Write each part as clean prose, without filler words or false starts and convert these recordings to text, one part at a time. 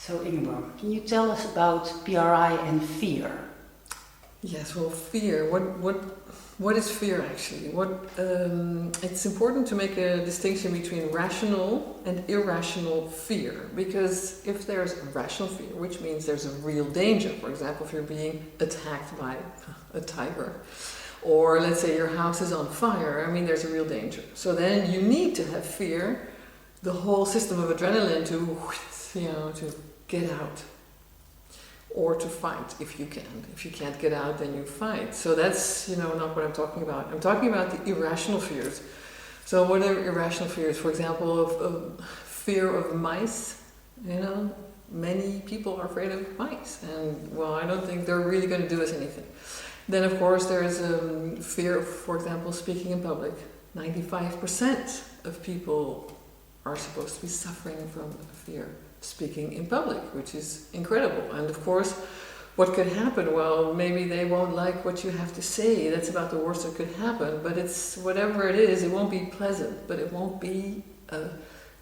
So Ingeborg, can you tell us about PRI and fear? Yes, well, fear. What is fear actually? It's important to make a distinction between rational and irrational fear, because if there's a rational fear, which means there's a real danger, for example, if you're being attacked by a tiger, or let's say your house is on fire, I mean, there's a real danger. So then you need to have fear, the whole system of adrenaline to get out. Or to fight if you can. If you can't get out, then you fight. So that's, not what I'm talking about. I'm talking about the irrational fears. So what are irrational fears? For example, of fear of mice. Many people are afraid of mice. And, well, I don't think they're really going to do us anything. Then, of course, there is fear of, for example, speaking in public. 95% of people are supposed to be suffering from fear. Speaking in public, which is incredible. And of course, what could happen? Well, maybe they won't like what you have to say. That's about the worst that could happen. But it's whatever it is, it won't be pleasant, but it won't be a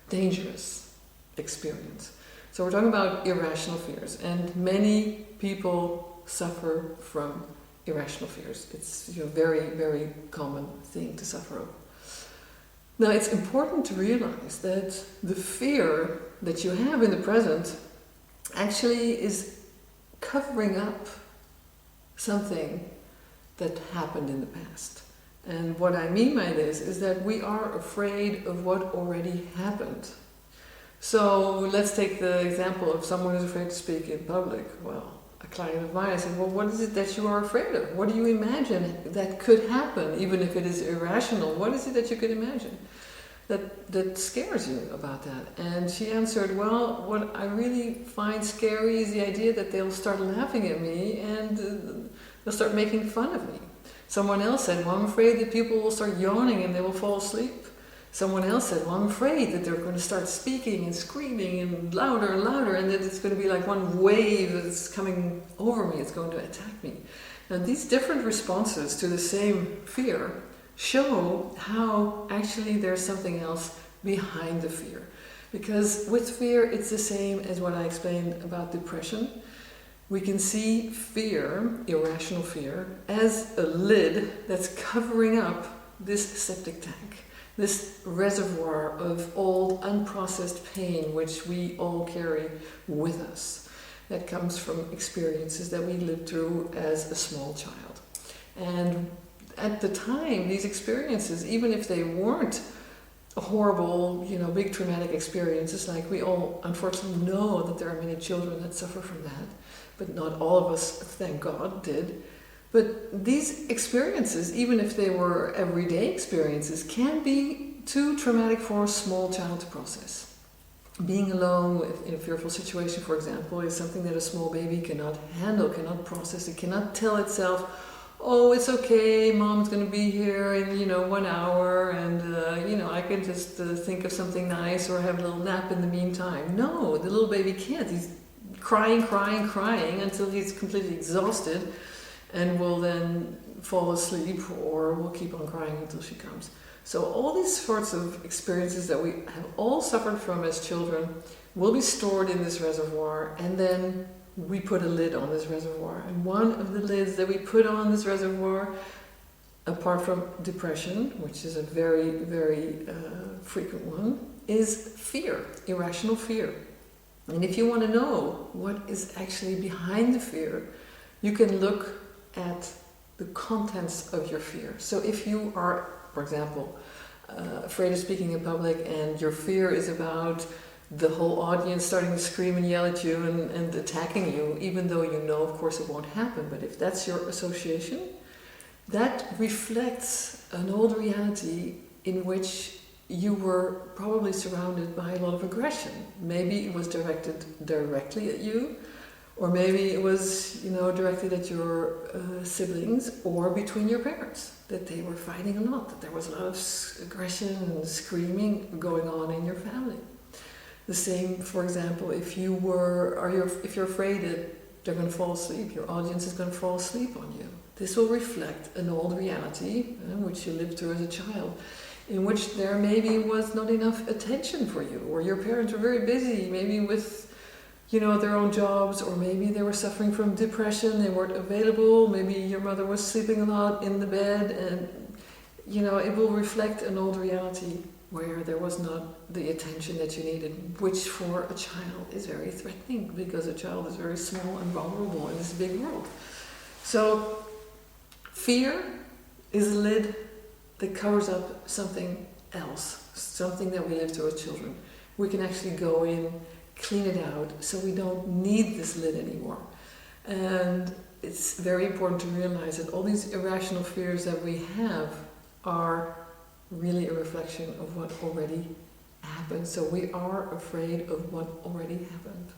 dangerous experience. So we're talking about irrational fears, and many people suffer from irrational fears. It's a very, very common thing to suffer of. Now, it's important to realize that the fear that you have in the present actually is covering up something that happened in the past. And what I mean by this is that we are afraid of what already happened. So let's take the example of someone who's afraid to speak in public. Well, a client of mine, I said, well, what is it that you are afraid of? What do you imagine that could happen, even if it is irrational? What is it that you could imagine that scares you about that? And she answered, well, what I really find scary is the idea that they'll start laughing at me and they'll start making fun of me. Someone else said, well, I'm afraid that people will start yawning and they will fall asleep. Someone else said, well, I'm afraid that they're going to start speaking and screaming and louder, and that it's going to be like one wave that's coming over me, it's going to attack me. Now, these different responses to the same fear show how actually there's something else behind the fear. Because with fear, it's the same as what I explained about depression. We can see fear, irrational fear, as a lid that's covering up this septic tank. This reservoir of old, unprocessed pain which we all carry with us, that comes from experiences that we lived through as a small child. And at the time, these experiences, even if they weren't horrible, big traumatic experiences, like we all unfortunately know that there are many children that suffer from that, but not all of us, thank God, did. But these experiences, even if they were everyday experiences, can be too traumatic for a small child to process. Being alone in a fearful situation, for example, is something that a small baby cannot handle, cannot process. It cannot tell itself, oh, it's okay, mom's going to be here in, 1 hour, and, I can just think of something nice or have a little nap in the meantime. No, the little baby can't. He's crying until he's completely exhausted, and will then fall asleep or will keep on crying until she comes. So all these sorts of experiences that we have all suffered from as children will be stored in this reservoir, and then we put a lid on this reservoir. And one of the lids that we put on this reservoir, apart from depression, which is a very, very frequent one, is fear, irrational fear. And if you want to know what is actually behind the fear, you can look at the contents of your fear. So if you are, for example, afraid of speaking in public, and your fear is about the whole audience starting to scream and yell at you and attacking you, even though you know, of course, it won't happen, but if that's your association, that reflects an old reality in which you were probably surrounded by a lot of aggression. Maybe it was directed directly at you, or maybe it was, directed at your siblings or between your parents, that they were fighting a lot, that there was a lot of aggression and screaming going on in your family. The same, for example, if you're afraid that they're going to fall asleep, your audience is going to fall asleep on you. This will reflect an old reality, which you lived through as a child, in which there maybe was not enough attention for you, or your parents were very busy, maybe with their own jobs, or maybe they were suffering from depression, they weren't available, maybe your mother was sleeping a lot in the bed, and it will reflect an old reality where there was not the attention that you needed, which for a child is very threatening, because a child is very small and vulnerable in this big world. So fear is a lid that covers up something else, something that we leave to our children. We can actually go in, clean it out, so we don't need this lid anymore. And it's very important to realize that all these irrational fears that we have are really a reflection of what already happened. So we are afraid of what already happened.